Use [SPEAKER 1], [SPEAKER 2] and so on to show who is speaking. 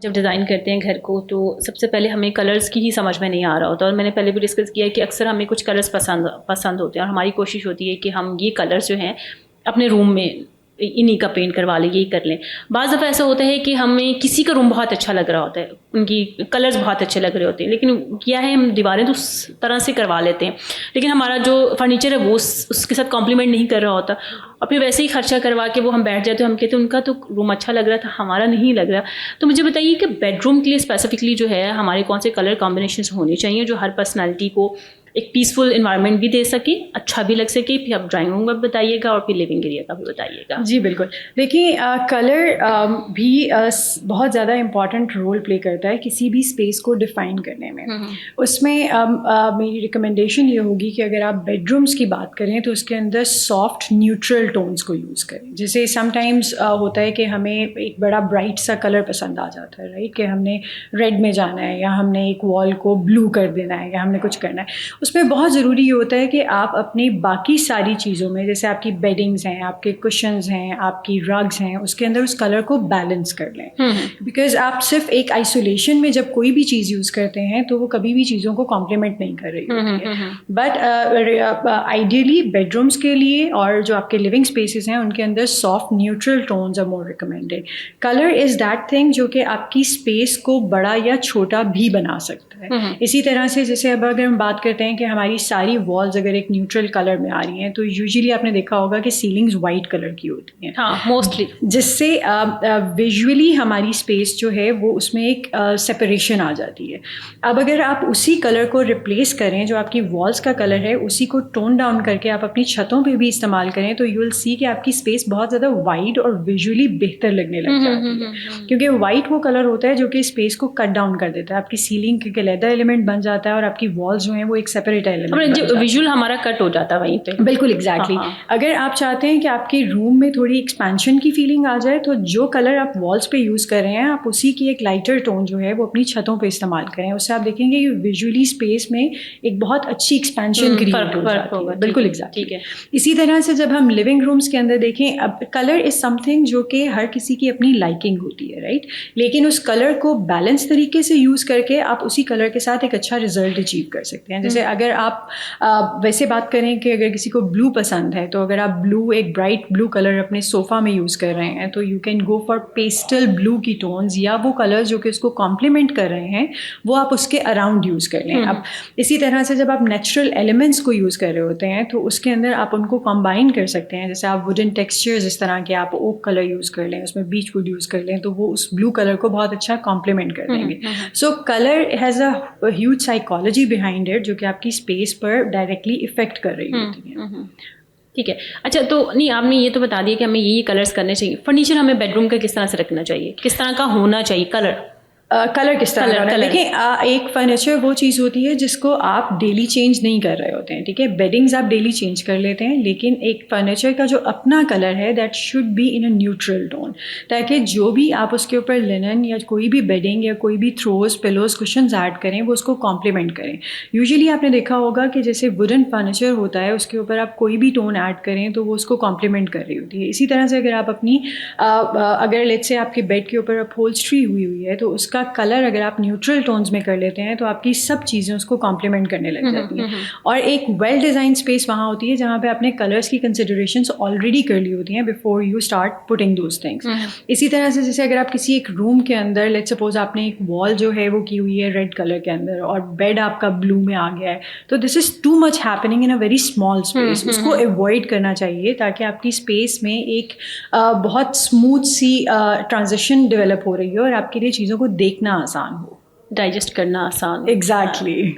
[SPEAKER 1] جب ڈیزائن کرتے ہیں گھر کو تو سب سے پہلے ہمیں کلرز کی ہی سمجھ میں نہیں آ رہا ہوتا، اور میں نے پہلے بھی ڈسکس کیا کہ اکثر ہمیں کچھ کلرز پسند ہوتے ہیں، اور ہماری کوشش ہوتی ہے کہ ہم یہ کلرز جو ہیں اپنے روم میں انہی کا پینٹ کروا لیں، یہی کر لیں۔ بعض دفعہ ایسا ہوتا ہے کہ ہمیں کسی کا روم بہت اچھا لگ رہا ہوتا ہے، ان کی کلرز بہت اچھے لگ رہے ہوتے ہیں، لیکن کیا ہے ہم دیواریں تو اس طرح سے کروا لیتے ہیں، لیکن ہمارا جو فرنیچر ہے وہ اس کے ساتھ کمپلیمنٹ نہیں کر رہا ہوتا، اور پھر ویسے ہی خرچہ کروا کے وہ ہم بیٹھ جاتے ہیں، ہم کہتے ہیں ان کا تو روم اچھا لگ رہا تھا، ہمارا نہیں لگ رہا۔ تو مجھے بتائیے کہ بیڈ روم کے لیے اسپیسیفکلی جو ہے ہمارے کون سے کلر کمبینیشنز ہونے چاہیے جو ہر پرسنالٹی کو ایک پیسفل انوائرمنٹ بھی دے سکے، اچھا بھی لگ سکے۔ پھر آپ ڈرائنگ روم کا بھی بتائیے گا اور پھر لیونگ ایریا کا بھی بتائیے گا۔
[SPEAKER 2] جی بالکل، دیکھیں کلر بھی بہت زیادہ امپورٹنٹ رول پلے کرتا ہے کسی بھی اسپیس کو ڈیفائن کرنے میں۔ اس میں میری ریکمنڈیشن یہ ہوگی کہ اگر آپ بیڈ رومس کی بات کریں تو اس کے اندر سافٹ نیوٹرل ٹونس کو یوز کریں۔ جیسے سم ٹائمز ہوتا ہے کہ ہمیں ایک بڑا برائٹ سا کلر پسند آ جاتا ہے، رائٹ، کہ ہم نے ریڈ میں جانا ہے یا ہم نے ایک وال کو بلو کر دینا ہے یا ہم نے کچھ کرنا ہے۔ اس میں بہت ضروری یہ ہوتا ہے کہ آپ اپنی باقی ساری چیزوں میں، جیسے آپ کی بیڈنگز ہیں، آپ کے کشنز ہیں، آپ کی رگز ہیں، اس کے اندر اس کلر کو بیلنس کر لیں، بیکاز آپ صرف ایک آئسولیشن میں جب کوئی بھی چیز یوز کرتے ہیں تو وہ کبھی بھی چیزوں کو کمپلیمنٹ نہیں کر رہی ہوتی ہے۔ بٹ آئیڈیلی بیڈ رومس کے لیے اور جو آپ کے لیونگ اسپیسیز ہیں ان کے اندر soft neutral tones are more recommended. Colour is that thing جو کہ آپ کی اسپیس کو بڑا یا چھوٹا بھی بنا سکتا ہے۔ اسی طرح سے جیسے اب اگر ہم بات کرتے ہیں کہ ہماری ساری والز اگر ایک نیوٹرل کلر میں آ رہی ہیں تو یوزلی آپ نے دیکھا ہوگا کہ سیلنگز وائٹ کلر کی ہوتی ہیں،
[SPEAKER 1] ہاں موسٹلی،
[SPEAKER 2] جس سے ویژولی ہماری اسپیس جو ہے وہ اس میں ایک سپریشن آ جاتی ہے۔ اب اگر آپ اسی کلر کو ریپلیس کریں، جو آپ کی والز کا کلر ہے اسی کو ٹون ڈاؤن کر کے آپ اپنی چھتوں پہ بھی استعمال کریں تو یو ول سی کہ آپ کی اسپیس بہت زیادہ وائڈ اور ویژولی بہتر لگنے لگ جاتی ہے، کیونکہ وائٹ وہ کلر ہوتا ہے جو کہ اسپیس کو کٹ ڈاؤن کر دیتا ہے، آپ کی سیلنگ کے علیحدہ ایلیمنٹ بن جاتا ہے اور آپ کی والز جو ہیں وہ ایک سیپریٹ ایلیمنٹ،
[SPEAKER 1] ویژول ہمارا کٹ ہو جاتا ہے وہیں پہ۔
[SPEAKER 2] بالکل ایگزیکٹلی۔ اگر آپ چاہتے ہیں کہ آپ کے روم میں تھوڑی ایکسپینشن کی فیلنگ آ جائے تو جو کلر آپ والز پہ یوز کر رہے ہیں آپ اسی کی ایک لائٹر ٹون جو ہے وہ اپنی چھتوں پہ استعمال کریں، اس سے آپ دیکھیں گے کہ ویژولی اسپیس میں ایک بہت اچھی ایکسپینشن کریٹ ہو جاتی ہے۔ بالکل ایگزیکٹلی۔ اسی طرح سے جب ہم لیونگ رومس کے اندر دیکھیں، اب کلر از سم تھنگ جو کہ ہر کسی کی اپنی لائکنگ ہوتی ہے، رائٹ، لیکن اس کلر کو بیلنس طریقے سے یوز کر کے آپ اسی کلر کے ساتھ ایک اچھا ریزلٹ اچیو کر سکتے ہیں۔ جیسے اگر آپ ویسے بات کریں کہ اگر کسی کو بلو پسند ہے تو اگر آپ بلو، ایک برائٹ بلو کلر اپنے صوفہ میں یوز کر رہے ہیں تو you can go for pastel blue کی ٹونز، یا وہ کلر جو کہ اس کو کمپلیمنٹ کر رہے ہیں وہ آپ اس کے اراؤنڈ یوز کر لیں۔ اب اسی طرح سے جب آپ نیچرل ایلیمنٹس کو یوز کر رہے ہوتے ہیں تو اس کے اندر آپ ان کو کمبائن کر سکتے ہیں، جیسے آپ ووڈن ٹیکسچرز اس طرح کے آپ اوک کلر یوز کر لیں، اس میں بیچ ووڈ یوز کر لیں تو وہ اس بلو کلر کو بہت اچھا کمپلیمنٹ کر دیں گے۔ So colour has a huge psychology behind it جو کہ آپ کی اسپیس پر ڈائریکٹلی افیکٹ کر رہی ہوتی ہے۔
[SPEAKER 1] ٹھیک ہے، اچھا تو نہیں آپ نے یہ تو بتا دیا کہ ہمیں یہ کلرز کرنے چاہیے۔ فرنیچر ہمیں بیڈ روم کا کس طرح سے رکھنا چاہیے، کس طرح کا ہونا چاہیے کلر؟
[SPEAKER 2] کلر کس طرح کا؟ دیکھیں ایک فرنیچر وہ چیز ہوتی ہے جس کو آپ ڈیلی چینج نہیں کر رہے ہوتے ہیں، ٹھیک ہے، بیڈنگز آپ ڈیلی چینج کر لیتے ہیں، لیکن ایک فرنیچر کا جو اپنا کلر ہے that should be in a neutral tone, تاکہ جو بھی آپ اس کے اوپر لینن یا کوئی بھی بیڈنگ یا کوئی بھی تھروز، پلوز، کشنز ایڈ کریں وہ اس کو کمپلیمنٹ کریں۔ یوزلی آپ نے دیکھا ہوگا کہ جیسے ووڈن فرنیچر ہوتا ہے اس کے اوپر آپ کوئی بھی ٹون ایڈ کریں تو وہ اس کو کمپلیمنٹ کر رہی ہوتی ہے۔ اسی طرح سے اگر آپ اپنی اگر لیٹس سے آپ کے بیڈ کے اوپر اپہولسٹری ہوئی ہے تو اس کا کلر اگر آپ نیوٹرل ٹونز میں کر لیتے ہیں تو آپ کی سب چیزیں اس کو کمپلیمنٹ کرنے لگ جاتی ہیں، اور ایک ویل ڈیزائن اسپیس وہاں ہوتی ہے جہاں پہ آپ نے کلرس کی کنسیڈریشنس آلریڈی کر لی ہوتی ہیں before you start putting those things. اسی طرح سے جیسے اگر آپ کسی ایک روم کے اندر لیٹ سپوز آپ نے ایک وال جو ہے وہ کی ہوئی ہے ریڈ کلر کے اندر اور بیڈ آپ کا بلو میں آ گیا ہے تو this is too much happening in a very small space, اس کو اوائڈ کرنا چاہیے تاکہ آپ کی اسپیس میں ایک بہت اسموتھ سی ٹرانزیشن ڈیولپ ہو رہی ہو اور آپ کے لیے چیزوں کو دیکھنا آسان ہو،
[SPEAKER 1] ڈائجسٹ کرنا آسان۔
[SPEAKER 2] ایگزیکٹلی۔